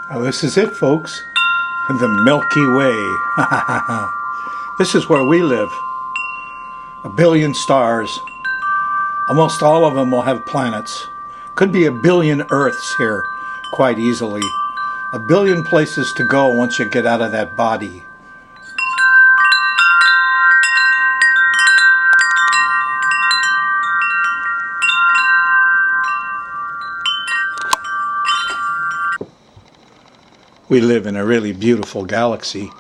Well, this is it, folks. The Milky Way. This is where we live. 1 billion stars. Almost all of them will have planets. Could be 1 billion Earths here, quite easily. 1 billion places to go once you get out of that body. We live in a really beautiful galaxy.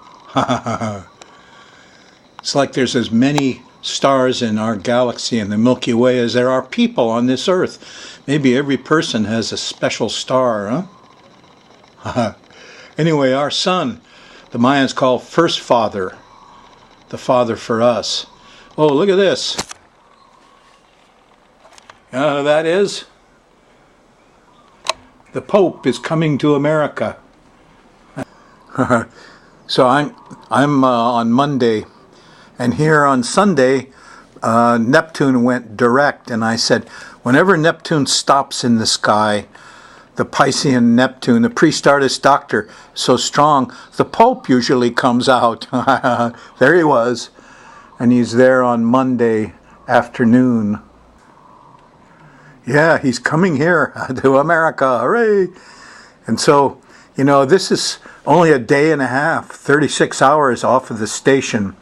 It's like there's as many stars in our galaxy in the Milky Way as there are people on this Earth. Maybe every person has a special star, huh? Anyway, our sun, the Mayans call First Father, the Father for us. Oh, look at this. You know who that is? The Pope is coming to America. So I'm on Monday, and here on Sunday, Neptune went direct, and I said, whenever Neptune stops in the sky, the Piscean Neptune, the pre-Stardust Doctor, so strong, the Pope usually comes out. There he was, and he's there on Monday afternoon. Yeah, he's coming here to America, hooray! And so, you know, this is only a day and a half, 36 hours off of the station.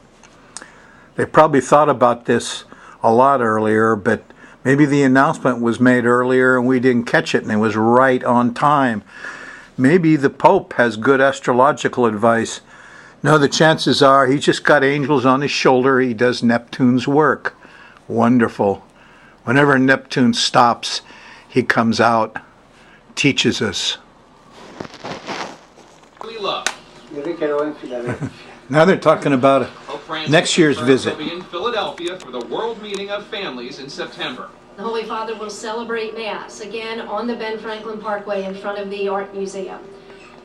They probably thought about this a lot earlier, but maybe the announcement was made earlier and we didn't catch it and it was right on time. Maybe the Pope has good astrological advice. No, the chances are he just got angels on his shoulder. He does Neptune's work. Wonderful. Whenever Neptune stops, he comes out, teaches us. Now they're talking about next year's visit. Will be in Philadelphia for the World Meeting of Families in September. The Holy Father will celebrate Mass again on the Ben Franklin Parkway in front of the Art Museum.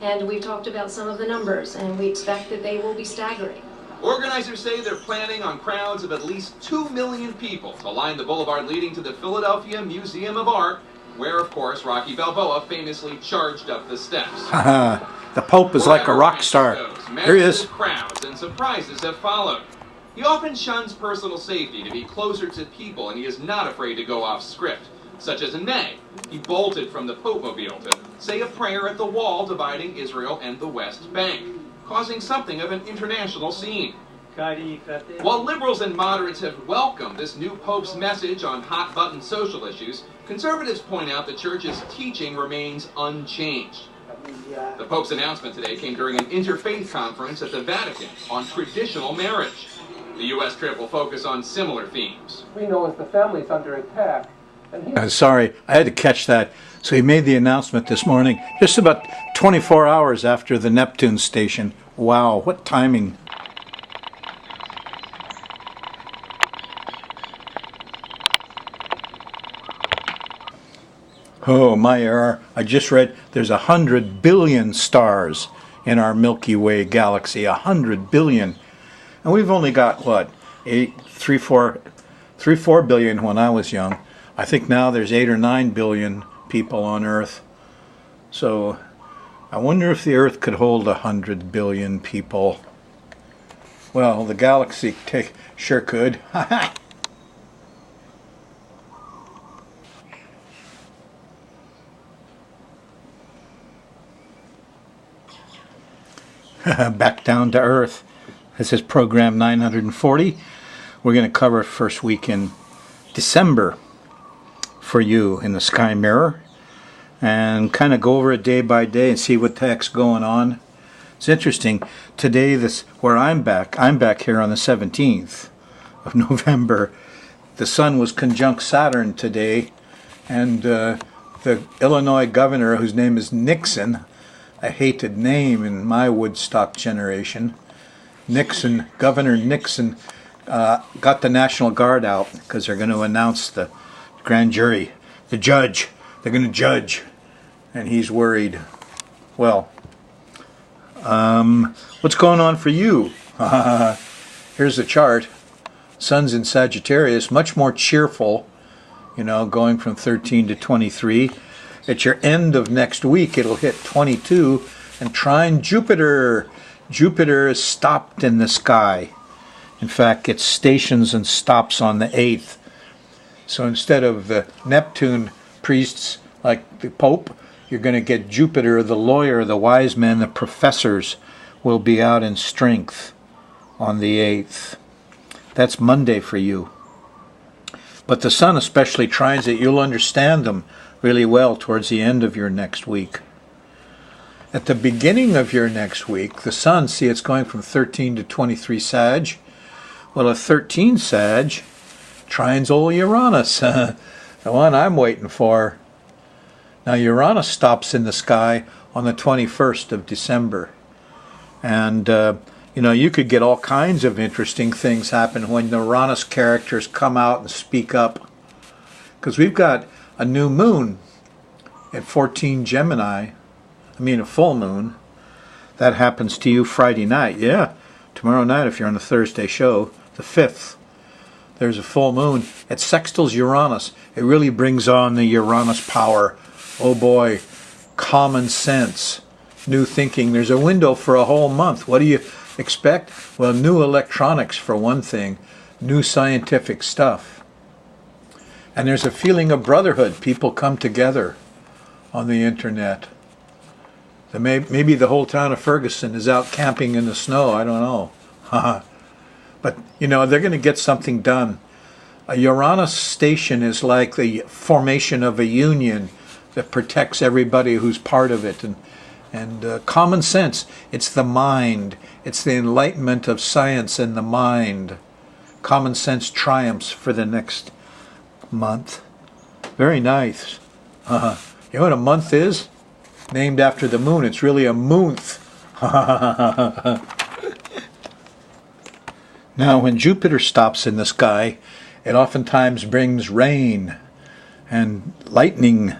And we've talked about some of the numbers, and we expect that they will be staggering. Organizers say they're planning on crowds of at least 2 million people to line the boulevard leading to the Philadelphia Museum of Art, where, of course, Rocky Balboa famously charged up the steps. The Pope is like a rock star. There he is. Crowds and surprises have followed. He often shuns personal safety to be closer to people, and he is not afraid to go off script, such as in May. He bolted from the Pope-mobile to say a prayer at the wall dividing Israel and the West Bank, causing something of an international scene. While liberals and moderates have welcomed this new Pope's message on hot-button social issues, conservatives point out the Church's teaching remains unchanged. The Pope's announcement today came during an interfaith conference at the Vatican on traditional marriage. The U.S. trip will focus on similar themes. We know as the family is under attack. Sorry, I had to catch that. So he made the announcement this morning, just about 24 hours after the Neptune station. Wow, what timing. Oh, my error. I just read there's 100 billion stars in our Milky Way galaxy. 100 billion. And we've only got, what, 4 billion when I was young. I think now there's 8 or 9 billion people on Earth. So I wonder if the Earth could hold 100 billion people. Well, the galaxy sure could. Back down to Earth. This is program 940. We're going to cover first week in December for you in the Sky Mirror and kind of go over it day by day and see what the heck's going on. It's interesting. Today, where I'm back here on the 17th of November. The sun was conjunct Saturn today, and the Illinois governor, whose name is Nixon, a hated name in my Woodstock generation. Governor Nixon got the National Guard out because they're going to announce the grand jury, the judge. They're going to judge, and he's worried. Well, what's going on for you? Here's the chart. Sun's in Sagittarius, much more cheerful, going from 13 to 23. At your end of next week, it'll hit 22, and trine Jupiter. Jupiter is stopped in the sky. In fact, it stations and stops on the 8th. So instead of the Neptune priests like the Pope, you're going to get Jupiter, the lawyer, the wise men, the professors will be out in strength on the 8th. That's Monday for you. But the sun especially trines it. You'll understand them really well towards the end of your next week. At the beginning of your next week, the sun, see, it's going from 13 to 23 Sag. Well, a 13 Sag trines old Uranus, the one I'm waiting for. Now, Uranus stops in the sky on the 21st of December. And, you could get all kinds of interesting things happen when the Uranus characters come out and speak up. Because we've got a new moon at 14 Gemini. A full moon. That happens to you Friday night. Yeah, tomorrow night if you're on the Thursday show, the 5th. There's a full moon. It sextiles Uranus. It really brings on the Uranus power. Oh boy, common sense, new thinking. There's a window for a whole month. What do you expect? Well, new electronics for one thing, new scientific stuff. And there's a feeling of brotherhood. People come together on the internet. Maybe the whole town of Ferguson is out camping in the snow. I don't know. But, they're going to get something done. A Uranus station is like the formation of a union that protects everybody who's part of it. And common sense, it's the mind. It's the enlightenment of science and the mind. Common sense triumphs for the next month. Very nice. You know what a month is? Named after the moon. It's really a moonth. Now, when Jupiter stops in the sky, it oftentimes brings rain and lightning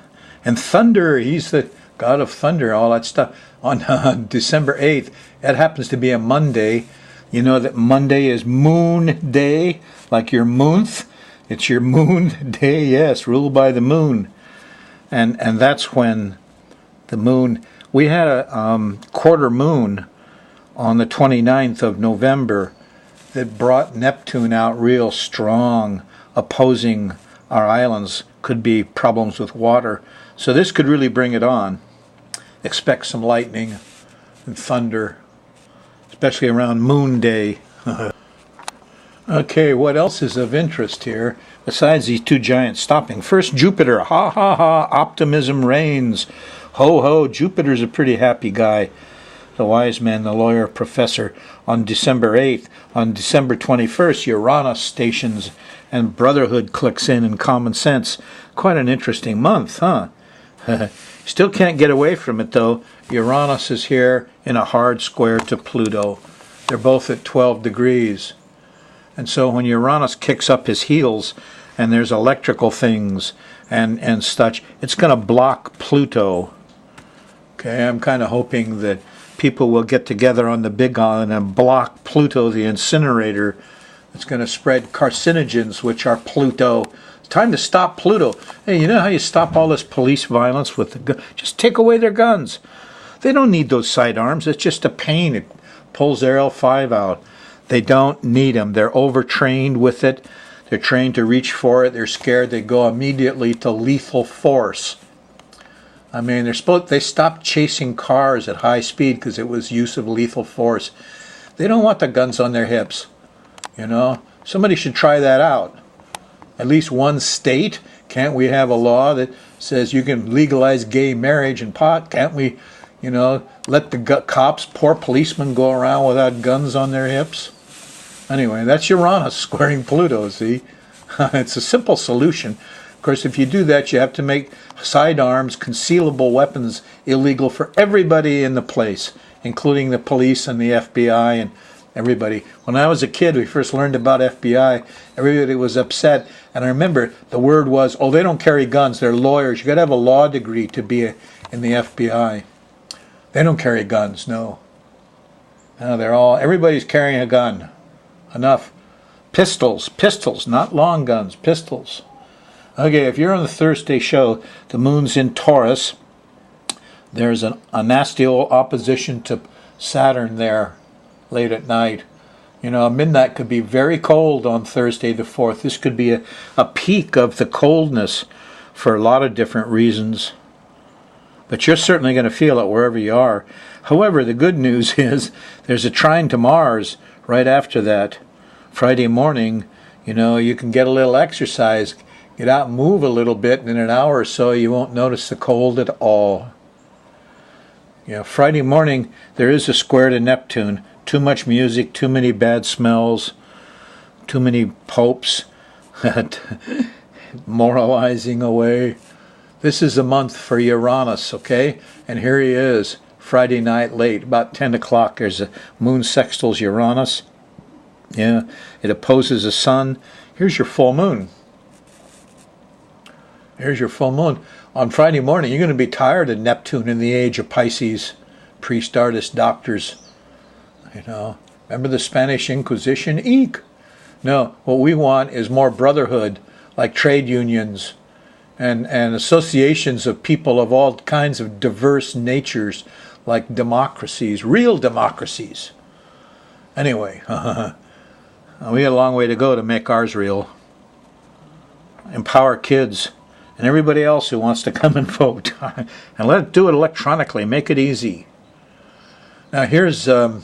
and thunder. He's the god of thunder, all that stuff. On December 8th, it happens to be a Monday. You know that Monday is moon day, like your moonth. It's your moon day, yes, ruled by the moon. And that's when the moon, we had a quarter moon on the 29th of November that brought Neptune out real strong, opposing our islands. Could be problems with water. So this could really bring it on. Expect some lightning and thunder, especially around Moon Day. Okay, what else is of interest here besides these two giants stopping? First, Jupiter. Ha ha ha, optimism reigns. Ho ho, Jupiter's a pretty happy guy. The wise man, the lawyer, professor, on December 8th. On December 21st, Uranus stations and brotherhood clicks in and common sense. Quite an interesting month, huh? Still can't get away from it, though. Uranus is here in a hard square to Pluto. They're both at 12 degrees. And so when Uranus kicks up his heels and there's electrical things and such, it's going to block Pluto. Okay, I'm kind of hoping that people will get together on the Big Island and block Pluto, the incinerator. It's going to spread carcinogens, which are Pluto. It's time to stop Pluto. Hey, you know how you stop all this police violence with the gun? Just take away their guns. They don't need those sidearms. It's just a pain. It pulls their L5 out. They don't need them. They're overtrained with it. They're trained to reach for it. They're scared. They go immediately to lethal force. I mean, they stopped chasing cars at high speed because it was use of lethal force. They don't want the guns on their hips. Somebody should try that out. At least one state. Can't we have a law that says you can legalize gay marriage and pot? Can't we, let the cops, poor policemen, go around without guns on their hips? Anyway, that's Uranus squaring Pluto, see? It's a simple solution. Of course, if you do that, you have to make sidearms, concealable weapons, illegal for everybody in the place, including the police and the FBI and everybody. When I was a kid, we first learned about FBI. Everybody was upset. And I remember the word was, oh, they don't carry guns. They're lawyers. You got to have a law degree to be in the FBI. They don't carry guns, no. No, everybody's carrying a gun. Enough. Pistols, not long guns, pistols. Okay, if you're on the Thursday show, the moon's in Taurus. There's a nasty old opposition to Saturn there late at night. You know, midnight could be very cold on Thursday the 4th. This could be a peak of the coldness for a lot of different reasons. But you're certainly going to feel it wherever you are. However, the good news is there's a trine to Mars right after that. Friday morning, you know, you can get a little exercise, get out and move a little bit, and in an hour or so you won't notice the cold at all. You know, Friday morning there is a square to Neptune. Too much music, too many bad smells, too many popes moralizing away. This is a month for Uranus, okay? And here he is, Friday night late, about 10 o'clock. There's a moon sextiles Uranus. Yeah, it opposes the sun. Here's your full moon. Here's your full moon. On Friday morning, you're going to be tired of Neptune in the age of Pisces, priest, artist, doctors. You know, remember the Spanish Inquisition? Eek! No, what we want is more brotherhood, like trade unions and associations of people of all kinds of diverse natures, like democracies, real democracies. Anyway, we got a long way to go to make ours real. Empower kids and everybody else who wants to come and vote. And let it do it electronically. Make it easy. Now here's a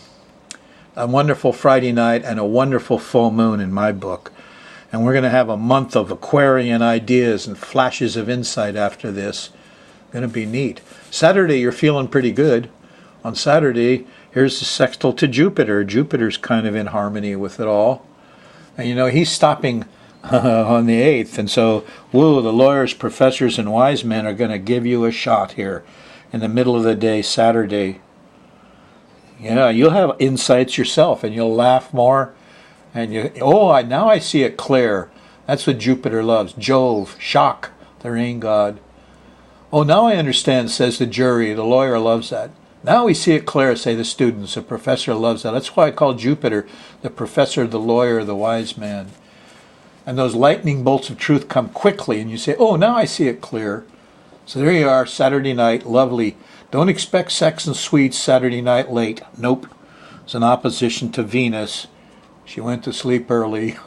wonderful Friday night and a wonderful full moon in my book. And we're going to have a month of Aquarian ideas and flashes of insight after this. Going to be neat. Saturday, you're feeling pretty good. On Saturday, here's the sextile to Jupiter. Jupiter's kind of in harmony with it all. And you know, he's stopping on the 8th. And so, woo, the lawyers, professors, and wise men are going to give you a shot here in the middle of the day, Saturday. Yeah, you'll have insights yourself, and you'll laugh more. And now I see it clear. That's what Jupiter loves. Jove, shock, the rain god. Oh, now I understand, says the jury. The lawyer loves that. Now we see it clear, say the students. The professor loves that. That's why I call Jupiter the professor, the lawyer, the wise man. And those lightning bolts of truth come quickly, and you say, oh, now I see it clear. So there you are, Saturday night, lovely. Don't expect sex and sweets Saturday night late. Nope. It's an opposition to Venus. She went to sleep early.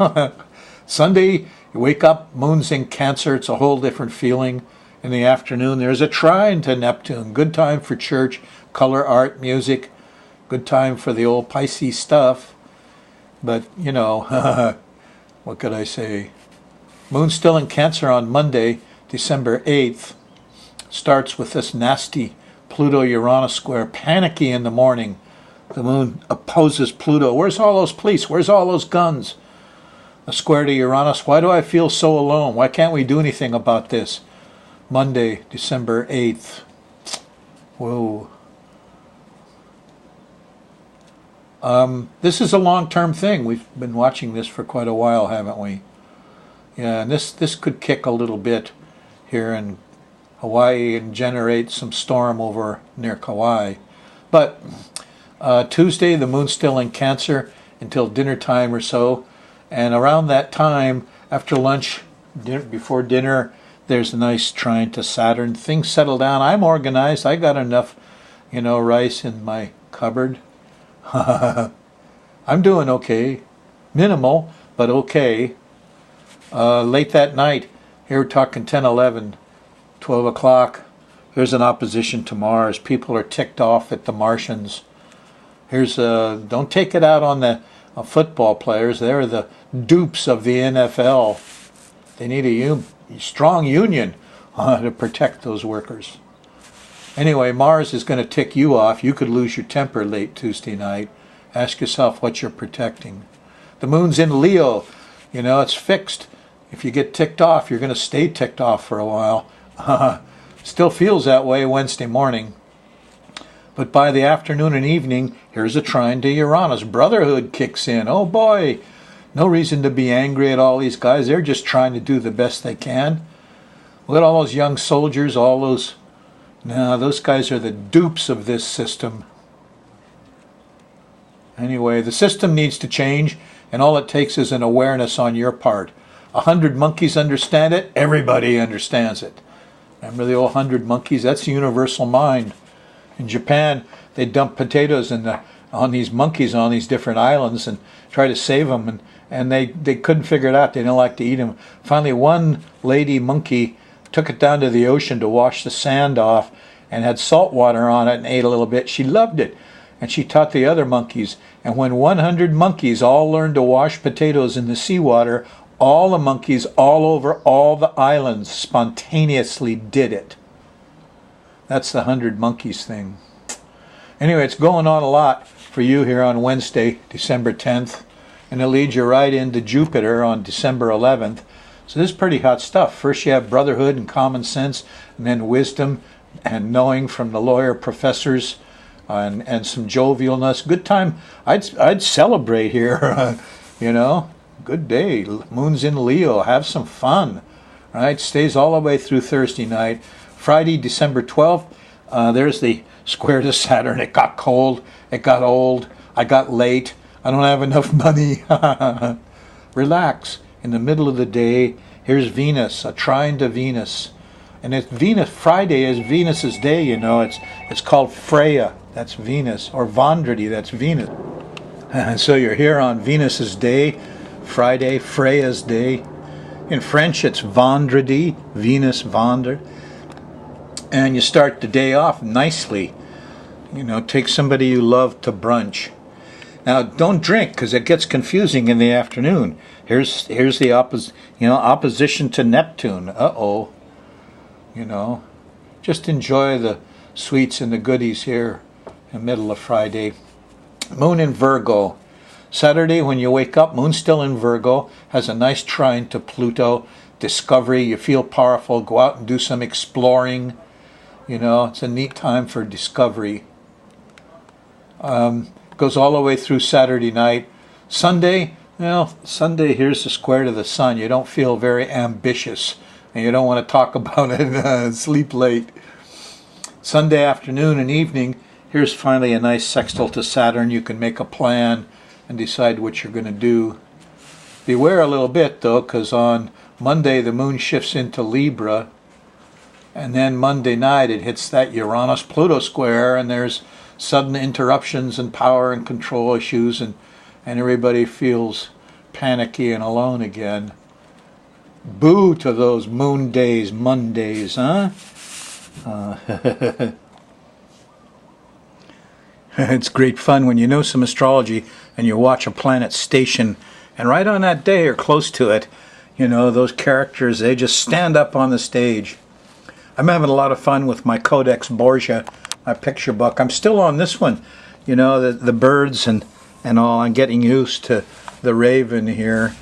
Sunday, you wake up, moon's in Cancer. It's a whole different feeling. In the afternoon, there's a trine to Neptune. Good time for church, color, art, music. Good time for the old Pisces stuff. But, you know, what could I say? Moon's still in Cancer on Monday, December 8th. Starts with this nasty Pluto-Uranus square. Panicky in the morning. The moon opposes Pluto. Where's all those police? Where's all those guns? A square to Uranus. Why do I feel so alone? Why can't we do anything about this? Monday, December 8th. Whoa. This is a long-term thing. We've been watching this for quite a while, haven't we? Yeah, and this could kick a little bit here in Hawaii and generate some storm over near Kauai. But Tuesday, the moon's still in Cancer until dinner time or so. And around that time, after lunch, before dinner, there's a nice trine to Saturn. Things settle down. I'm organized. I got enough, rice in my cupboard. I'm doing okay. Minimal, but okay. Late that night, here we're talking 10, 11, 12 o'clock. Here's an opposition to Mars. People are ticked off at the Martians. Here's don't take it out on the football players. They're the dupes of the NFL. They need a strong union to protect those workers. Anyway, Mars is going to tick you off. You could lose your temper late Tuesday night. Ask yourself what you're protecting. The moon's in Leo. It's fixed. If you get ticked off, you're going to stay ticked off for a while. Still feels that way Wednesday morning. But by the afternoon and evening, here's a trine to Uranus. Brotherhood kicks in. Oh boy, no reason to be angry at all these guys. They're just trying to do the best they can. Look at all those young soldiers, those guys are the dupes of this system. Anyway, the system needs to change, and all it takes is an awareness on your part. 100 monkeys understand it, everybody understands it. Remember the old 100 monkeys? That's the universal mind. In Japan, they dump potatoes on these monkeys on these different islands and try to save them, and they couldn't figure it out. They didn't like to eat them. Finally, one lady monkey took it down to the ocean to wash the sand off and had salt water on it and ate a little bit. She loved it, and she taught the other monkeys. And when 100 monkeys all learned to wash potatoes in the seawater, all the monkeys all over all the islands spontaneously did it. That's the 100 monkeys thing. Anyway, it's going on a lot for you here on Wednesday, December 10th. And it leads you right into Jupiter on December 11th. So this is pretty hot stuff. First you have brotherhood and common sense, and then wisdom and knowing from the lawyer professors, and some jovialness. Good time. I'd celebrate here, you know. Good day. Moon's in Leo. Have some fun. Right? Stays all the way through Thursday night. Friday, December 12th, there's the square to Saturn. It got cold. It got old. I got late. I don't have enough money. Relax. In the middle of the day, here's Venus, a trine to Venus. And it's Venus. Friday is Venus's day, you know. It's called Freya. That's Venus. Or Vendredi. That's Venus. And so you're here on Venus's day. Friday, Freya's day. In French, it's Vendredi. Venus, Vendre. And you start the day off nicely. You know, take somebody you love to brunch. Now, don't drink because it gets confusing in the afternoon. Here's the opposition to Neptune. Uh-oh. You know, just enjoy the sweets and the goodies here in the middle of Friday. Moon in Virgo. Saturday, when you wake up, moon's still in Virgo, has a nice trine to Pluto. Discovery, you feel powerful, go out and do some exploring. You know, it's a neat time for discovery. Goes all the way through Saturday night. Sunday, Sunday, here's the square to the sun. You don't feel very ambitious, and you don't want to talk about it, sleep late. Sunday afternoon and evening, here's finally a nice sextile to Saturn. You can make a plan and decide what you're going to do. Beware a little bit, though, because on Monday the moon shifts into Libra, and then Monday night it hits that Uranus-Pluto square, and there's sudden interruptions and power and control issues, and everybody feels panicky and alone again. Boo to those moon days, Mondays, huh? It's great fun when you know some astrology and you watch a planet station, and right on that day or close to it, you know, those characters, they just stand up on the stage. I'm having a lot of fun with my Codex Borgia, my picture book. I'm still on this one, you know, the birds and all. I'm getting used to the raven here.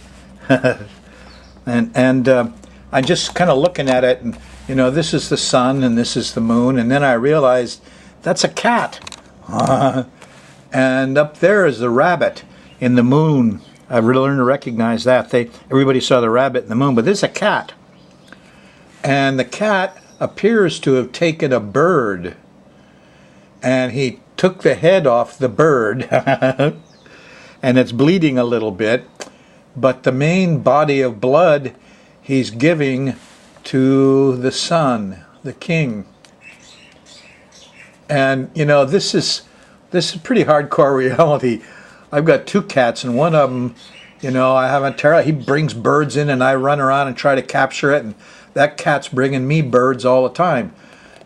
and I'm just kind of looking at it, and, you know, this is the sun and this is the moon, and then I realized that's a cat. And up there is the rabbit in the moon. I've learned to recognize that. Everybody saw the rabbit in the moon, but this is a cat. And the cat appears to have taken a bird, and he took the head off the bird, and it's bleeding a little bit, but the main body of blood he's giving to the sun, the king. And, you know, this is pretty hardcore reality. I've got two cats, and one of them, you know, I have a terror. He brings birds in, and I run around and try to capture it, and that cat's bringing me birds all the time.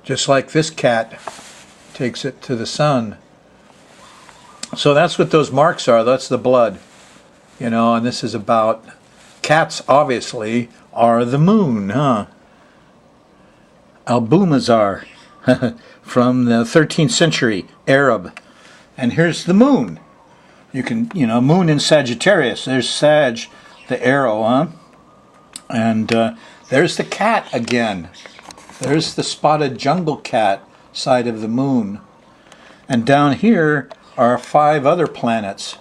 Just like this cat takes it to the sun. So that's what those marks are. That's the blood. You know, and this is about cats, obviously, are the moon, huh? Albumazar from the 13th century, Arab. And here's the moon. You can, you know, moon in Sagittarius. There's Sag, the arrow, huh? And there's the cat again. There's the spotted jungle cat side of the moon. And down here are 5 other planets.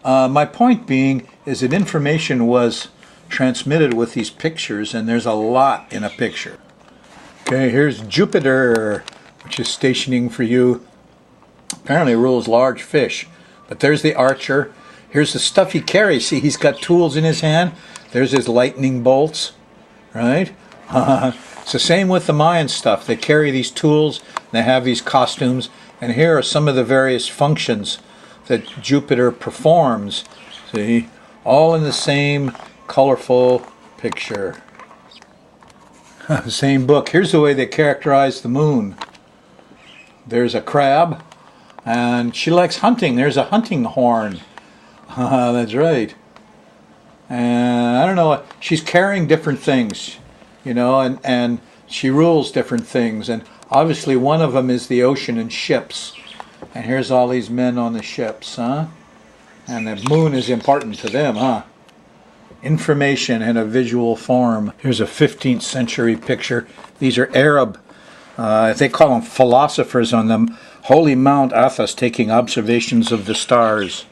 My point being is that information was transmitted with these pictures, and there's a lot in a picture. Okay, here's Jupiter, which is stationing for you. Apparently rules large fish. But there's the archer. Here's the stuff he carries. See, he's got tools in his hand. There's his lightning bolts, right? It's the same with the Mayan stuff. They carry these tools. They have these costumes, and here are some of the various functions that Jupiter performs. See, all in the same colorful picture. Same book. Here's the way they characterize the moon. There's a crab, and she likes hunting. There's a hunting horn. That's right. And I don't know, she's carrying different things, and she rules different things. And obviously one of them is the ocean and ships. And here's all these men on the ships, huh? And the moon is important to them, huh? Information in a visual form. Here's a 15th century picture. These are Arab, they call them philosophers on the holy Mount Athos taking observations of the stars.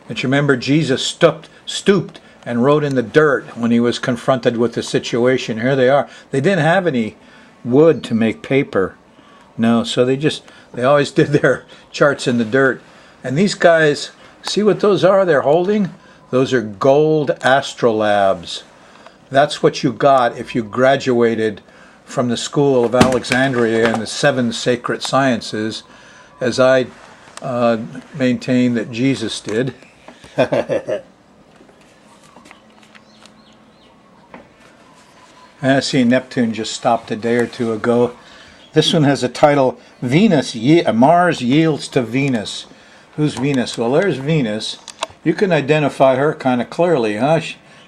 But you remember Jesus stooped and wrote in the dirt when he was confronted with the situation. Here they are. They didn't have any wood to make paper. No, so they always did their charts in the dirt. And these guys, see what those are they're holding? Those are gold astrolabes. That's what you got if you graduated from the School of Alexandria and the 7 sacred sciences, as I maintain that Jesus did. I see Neptune just stopped a day or two ago. This one has a title, Mars yields to Venus. Who's Venus? Well, there's Venus. You can identify her kind of clearly, huh?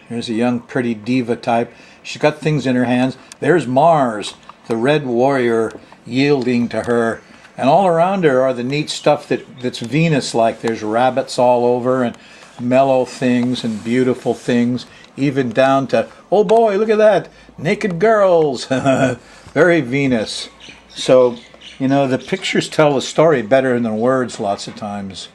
Here's a young, pretty diva type. She's got things in her hands. There's Mars, the red warrior, yielding to her. And all around her are the neat stuff that's Venus-like. There's rabbits all over and mellow things and beautiful things, even down to, oh boy, look at that, naked girls. Very Venus. So, the pictures tell the story better than words lots of times.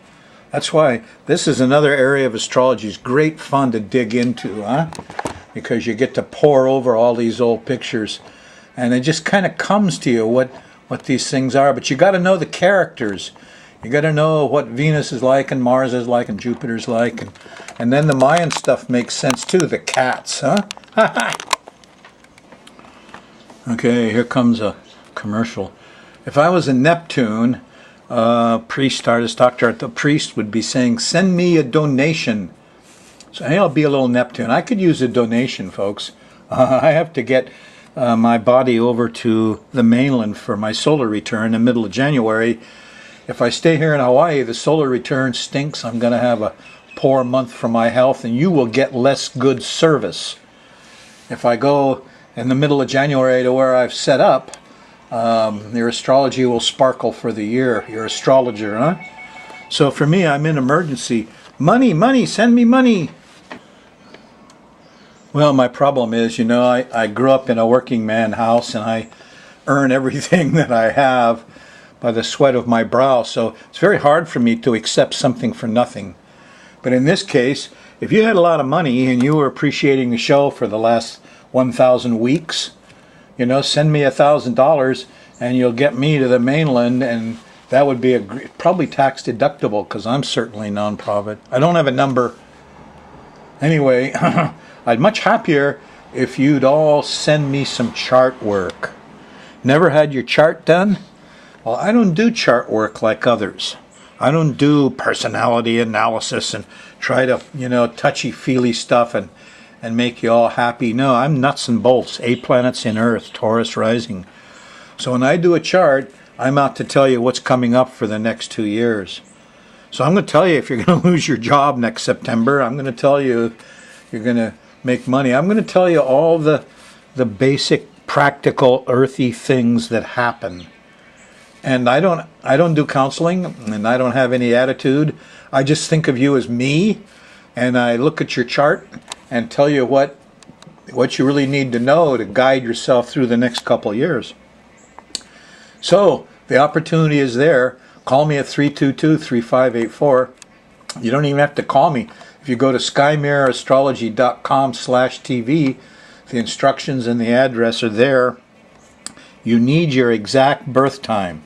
That's why this is another area of astrology. It's great fun to dig into, huh? Because you get to pore over all these old pictures, and it just kind of comes to you what these things are. But you got to know the characters. You got to know what Venus is like, and Mars is like, and Jupiter's like, and then the Mayan stuff makes sense too. The cats, huh? Okay, here comes a commercial. If I was a Neptune priest, artist, doctor, the priest would be saying, send me a donation. So hey, I'll be a little Neptune. I could use a donation, folks. I have to get my body over to the mainland for my solar return in the middle of January. If I stay here in Hawaii, the solar return stinks. I'm going to have a poor month for my health, and you will get less good service. If I go in the middle of January to where I've set up, your astrology will sparkle for the year. You're an astrologer, huh? So for me, I'm in emergency. Money, send me money. Well, my problem is, I grew up in a working man house, and I earn everything that I have by the sweat of my brow. So it's very hard for me to accept something for nothing. But in this case, if you had a lot of money and you were appreciating the show for the last 1,000 weeks, send me $1,000 and you'll get me to the mainland, and that would be probably tax deductible because I'm certainly non-profit. I don't have a number. Anyway, I'd much happier if you'd all send me some chart work. Never had your chart done? Well, I don't do chart work like others. I don't do personality analysis and try to, touchy-feely stuff and make you all happy. No, I'm nuts and bolts. 8 planets in Earth, Taurus rising. So when I do a chart, I'm out to tell you what's coming up for the next 2 years. So I'm going to tell you if you're going to lose your job next September. I'm going to tell you if you're going to make money. I'm going to tell you all the basic, practical, earthy things that happen. And I don't do counseling, and I don't have any attitude. I just think of you as me, and I look at your chart and tell you what you really need to know to guide yourself through the next couple of years. So the opportunity is there. Call me at 322-3584. You don't even have to call me. If you go to skymirrorastrology.com/TV, the instructions and the address are there. You need your exact birth time.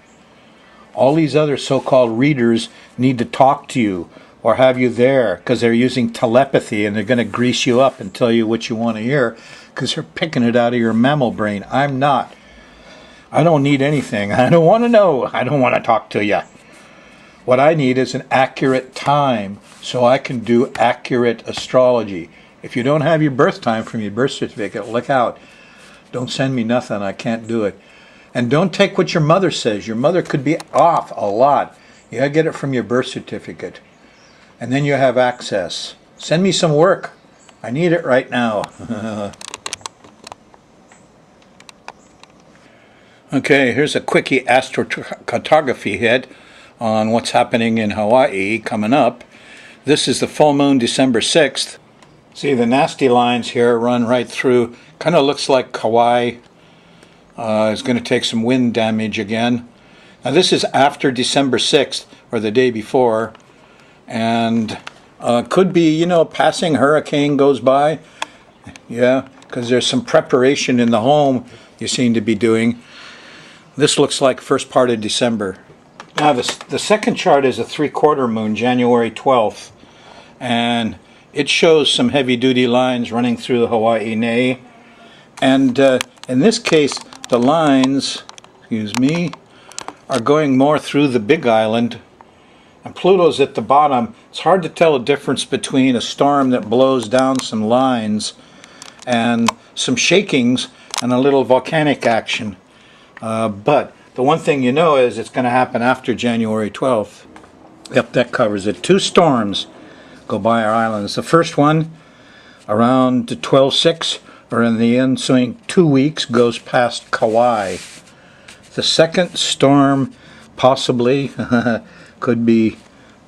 All these other so-called readers need to talk to you or have you there because they're using telepathy, and they're going to grease you up and tell you what you want to hear because they're picking it out of your mammal brain. I'm not. I don't need anything. I don't want to know. I don't want to talk to you. What I need is an accurate time so I can do accurate astrology. If you don't have your birth time from your birth certificate, look out. Don't send me nothing. I can't do it. And don't take what your mother says. Your mother could be off a lot. You gotta get it from your birth certificate. And then you have access. Send me some work. I need it right now. Okay, here's a quickie astrocartography hit on what's happening in Hawaii coming up. This is the full moon December 6th. See, the nasty lines here run right through. Kind of looks like Kauai is going to take some wind damage again. Now this is after December 6th, or the day before. And could be, passing hurricane goes by. Yeah, because there's some preparation in the home you seem to be doing. This looks like first part of December. Now the second chart is a 3/4 moon, January 12th. And it shows some heavy-duty lines running through the Hawaii nei. And in this case, the lines, are going more through the Big Island. And Pluto's at the bottom. It's hard to tell a difference between a storm that blows down some lines and some shakings and a little volcanic action. But the one thing you know is it's going to happen after January 12th. Yep, that covers it. 2 storms go by our islands. The first one, around 12/6, or in the ensuing 2 weeks, goes past Kauai. The second storm, possibly, could be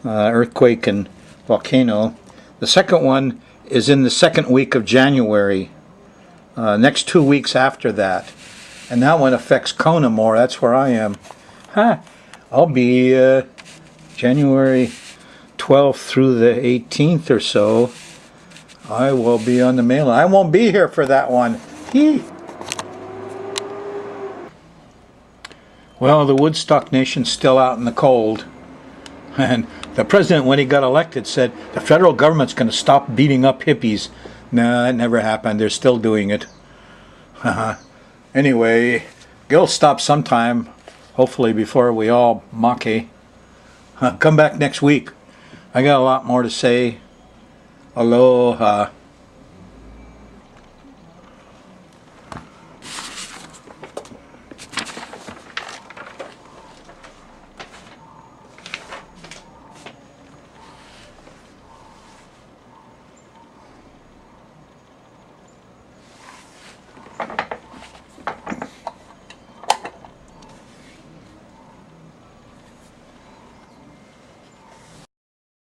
earthquake and volcano. The second one is in the second week of January, next 2 weeks after that. And that one affects Kona more. That's where I am. I'll be January 12th through the 18th or so. I will be on the mainland. I won't be here for that one. Well, the Woodstock Nation's still out in the cold. And the president, when he got elected, said the federal government's going to stop beating up hippies. Nah, it never happened. They're still doing it. Anyway, it'll stop sometime, hopefully before we all make. Come back next week. I got a lot more to say. Aloha.